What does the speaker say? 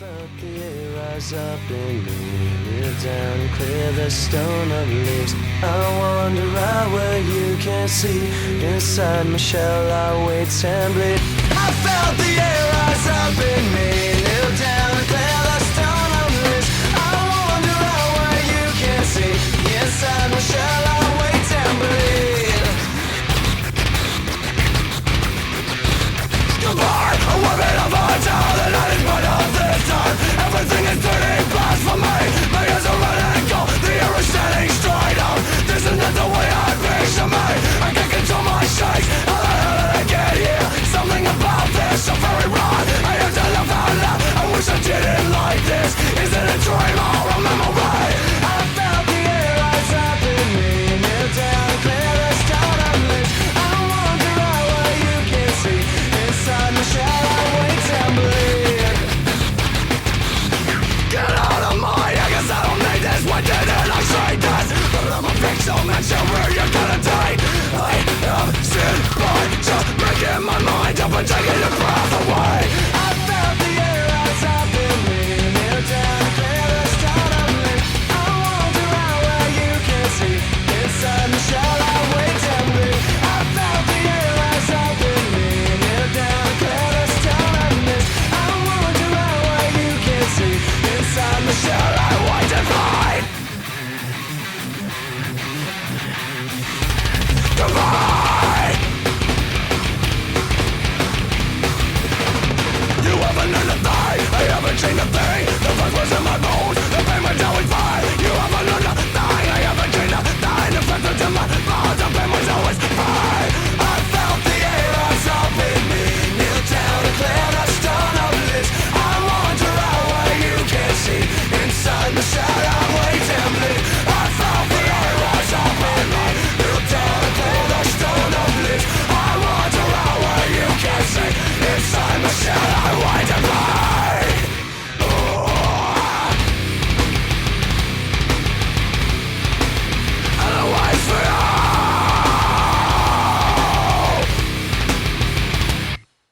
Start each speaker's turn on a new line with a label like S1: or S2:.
S1: felt the air rise up in me, kneel down and clear the stone of leaves. I wander out where you can't see, inside my shell I wait and bleed. I felt the air rise up in me, kneel down and clear the stone of leaves. I wander out where you can't see, inside my shell I wait and bleed. Goodbye, a woman of our town, the night is but of this time. Everything is turning fast for me. My ears are running cold, the air is standing straight up. This is not the way I picture me. I can't control my shakes. How the hell did I get here? Something about this so very wrong. I have to laugh out loud. I wish I didn't like this. Is it a dream or a memory? I felt the air rise up in me, kneel down, clear the stone of leaves. I wander out where you can't see, inside my shell I wait and bleed. Get out of my head, 'cause I don't need this. Why didn't I say this? I'm a pixel mention where you're gonna die. I am sitting by, just breaking my mind up and taking it back.